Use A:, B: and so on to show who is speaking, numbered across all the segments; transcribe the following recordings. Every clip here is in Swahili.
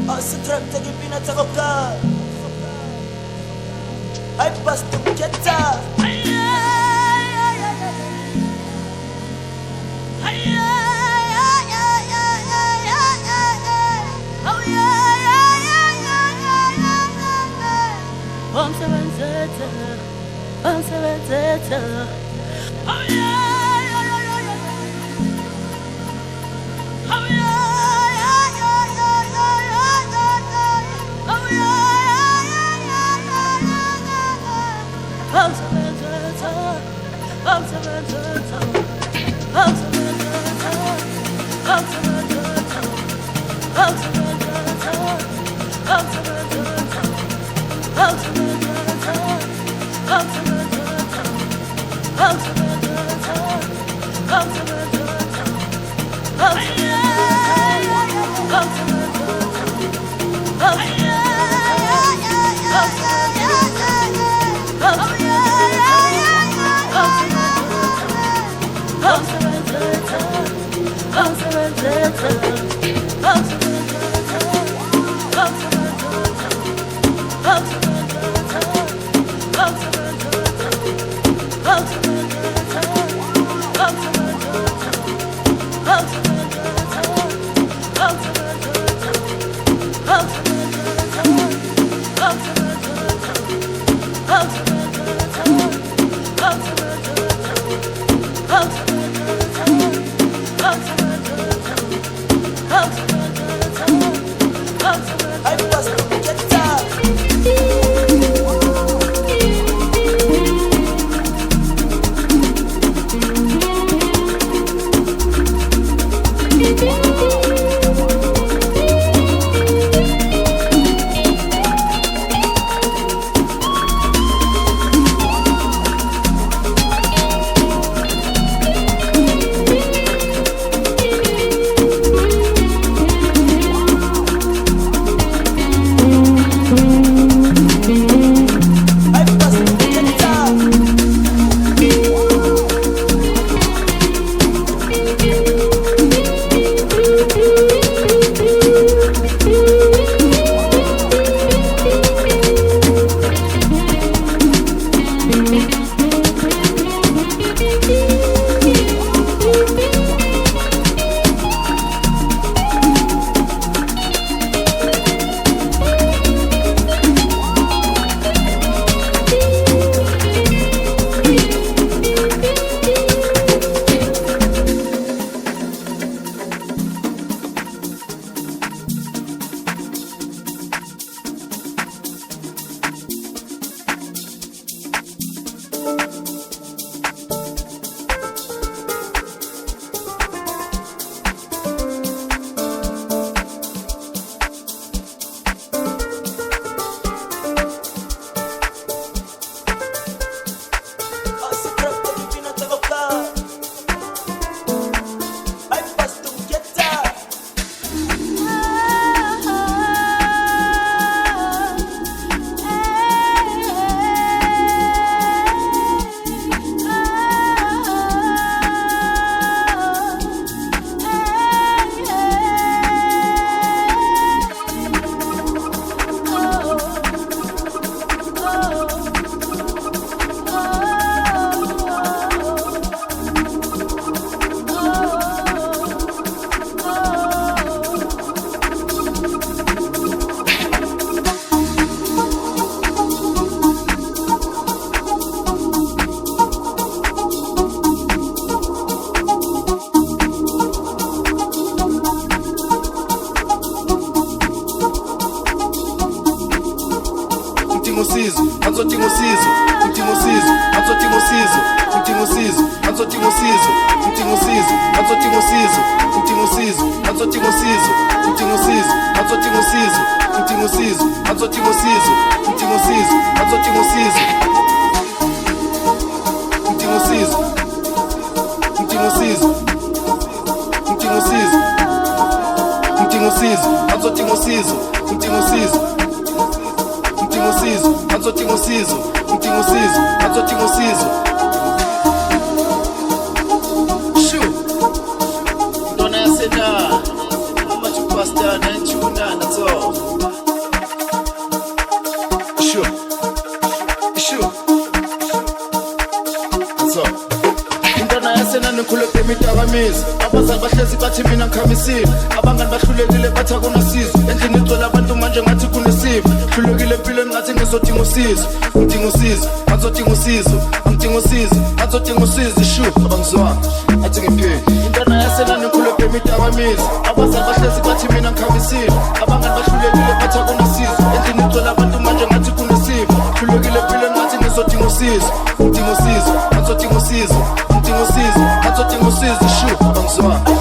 A: Asitrak tagi pinatakoka ay pastum keta
B: Don't I say that? How much pasta and tuna and so? Sure. So intwana yasenani ngikhuleke imidakamizwa abazali bahlezi bathi mina ngikhamisile abangani bahlulekile bathi akunasizo endlini igcwele abantu manje ngathi kunesifo hlulekile empilweni ngathi ngizodinga usizo ngidinga usizo ngazodinga usizo angidinga usizo ngazodinga usizo shu abangizwanga athi ngiphinde intwana yasenani ngikhuleke imidakamizwa abazali bahlezi bathi mina ngikhamisile abangani bahlulekile bathi akunasizo endlini igcwele abantu manje ngathi kunesifo hlulekile empilweni ngathi ngizodinga usizo ngidinga usizo ngazodinga usizo ngidinga usizo ngazodinga usizo shu abangizwanga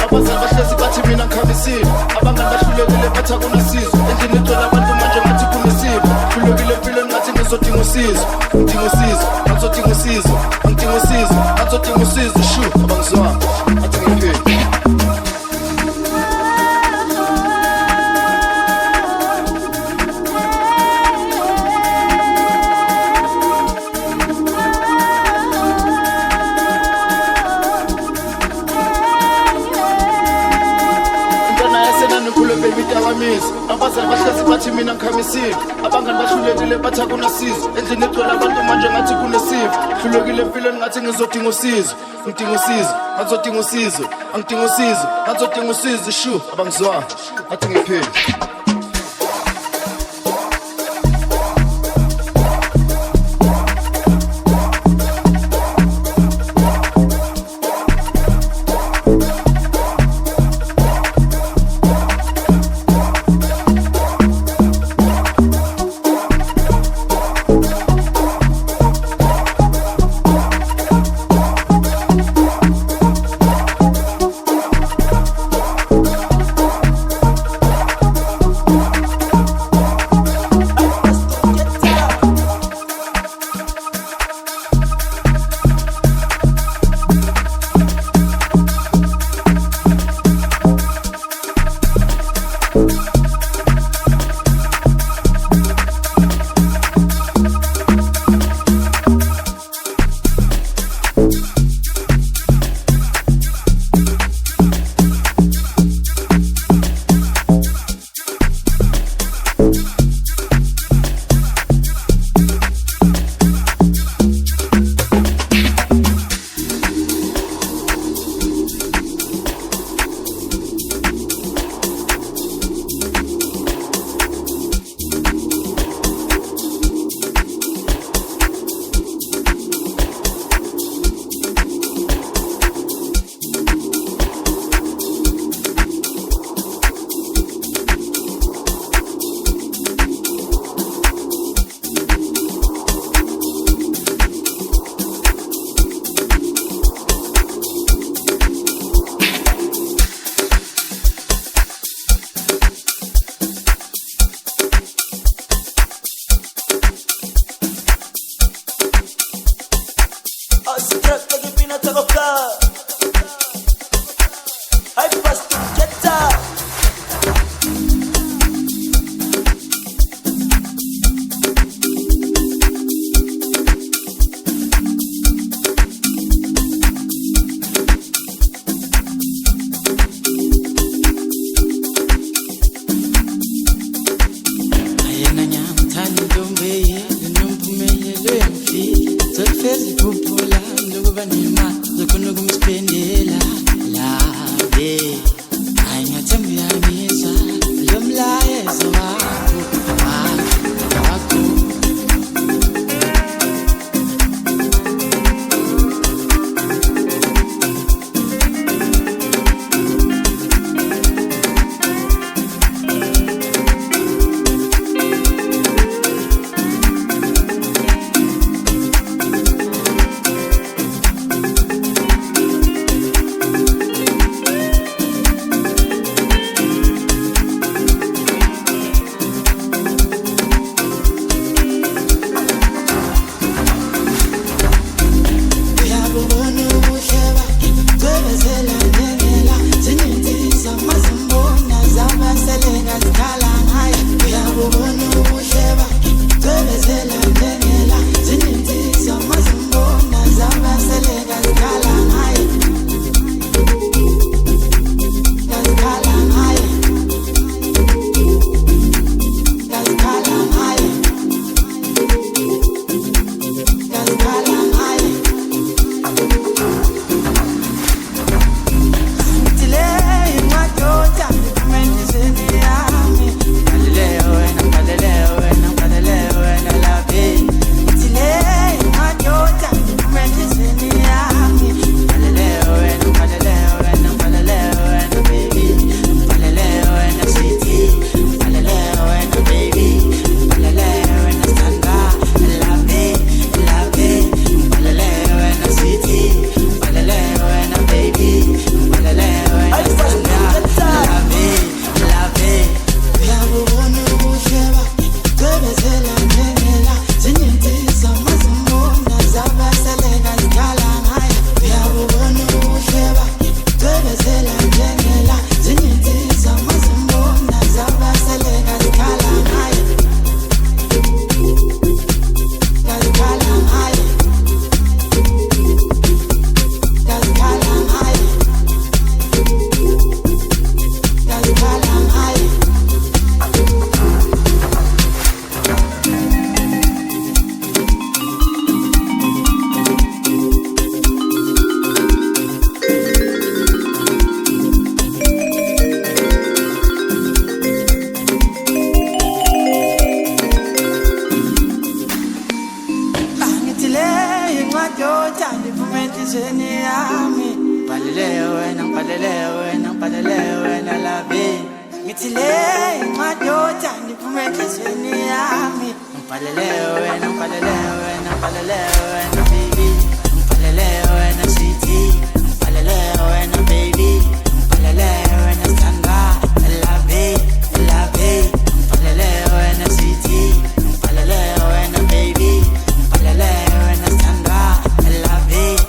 B: abazali bahlezi bathi mina ngikhamisile abangani bahlulekile bathi akunasizo endlini igcwele abantu manje ngathi kunesifo hlulekile empilweni ngathi ngizodinga usizo ngidinga usizo ngazodinga usizo ngidinga usizo ngazodinga usizo shu abangizwanga athi ngiphinde abazali bahlezi bathi mina ngikhamisile abangani bahlulekile bathi akunasizo endlini igcwele abantu manje ngathi kunesifo hlulekile empilweni ngathi ngizodinga usizo ngidinga usizo ngazodinga usizo angidinga usizo ngazodinga usizo shu abangizwanga athi ngiphinde
C: ngithi le madoda ndiphumelezweni yami ngibhalele wena baby ngibhalele wena sweetie ngibhalele wena baby ngibhalele wena sanga love ngibhalele wena sweetie ngibhalele wena baby ngibhalele wena sanga love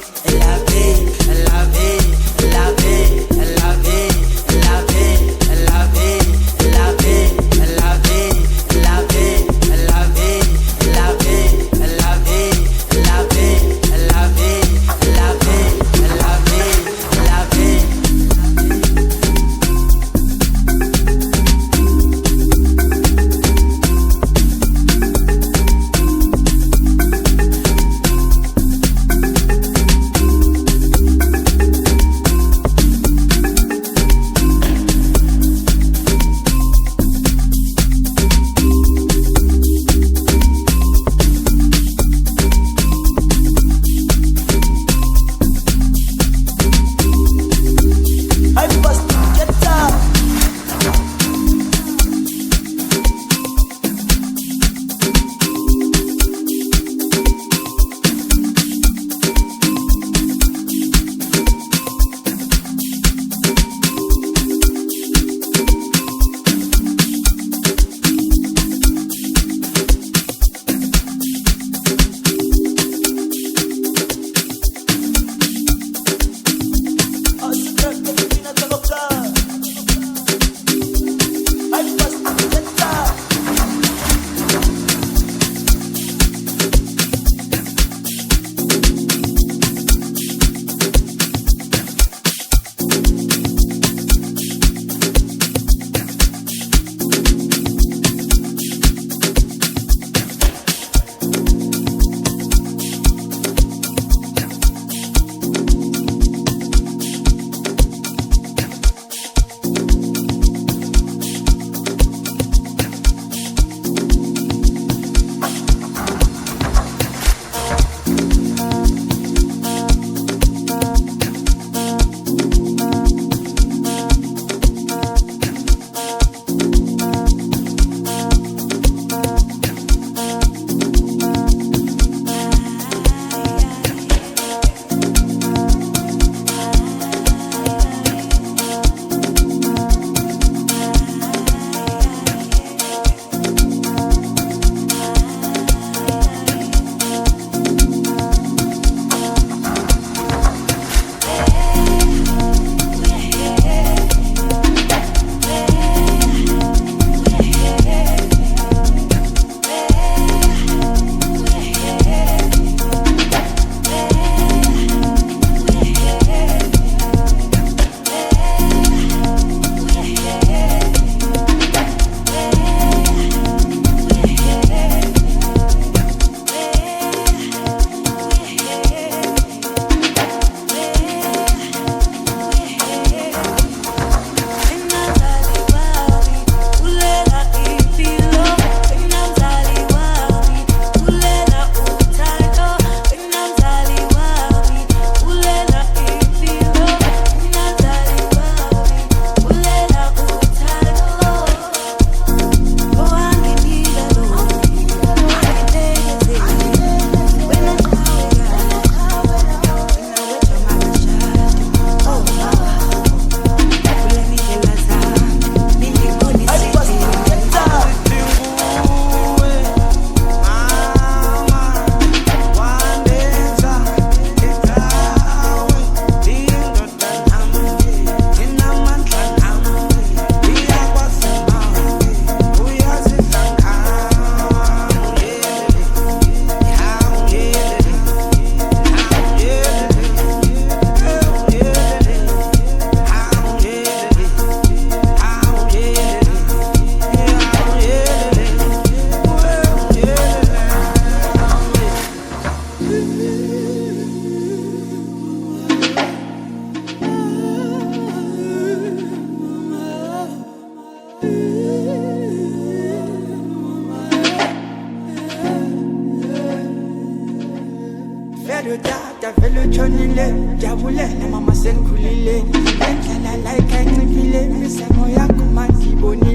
D: Chonile, Jabule, Mama Senkulile, Entala like I Nipile, Miss Moya, Command Kiboni.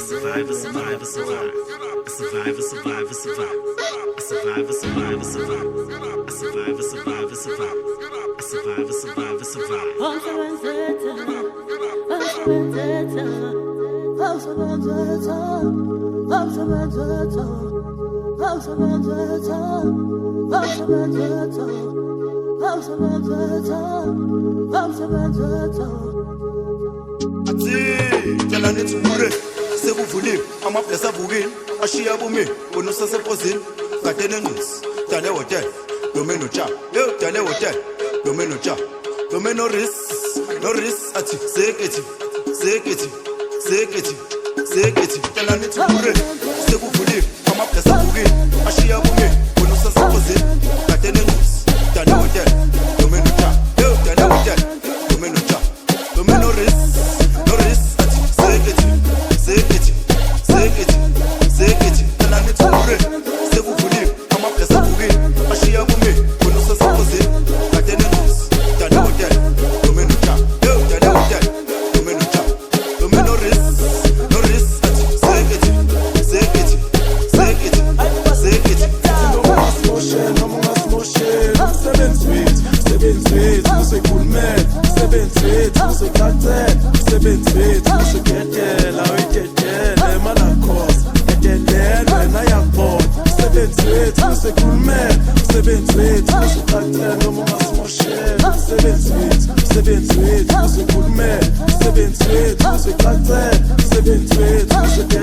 D: survive, a survive, a survive. A survive, a survive, a survive. A survive, a survive, a survive. A survive, a survive, a survive. A survive, a survive, a survive.
B: Tell her to put it. Say who for live. I'm up there, Sabugin. I see a woman. When no sense of posing. Got any news. Tell her what that. No man no chap. Yo, tell her what that. No man no chap. No man no risk. No risk. Ati. Say it. Say it. Say it. Say it. Tell her to put it. Say who for live. I'm up there, Sabugin. I see a woman. When no sense of posing. Got any news. Tell her what that. No man no chap. Yo, tell her what that. No man no chap. No man no risk.
E: C'est bien,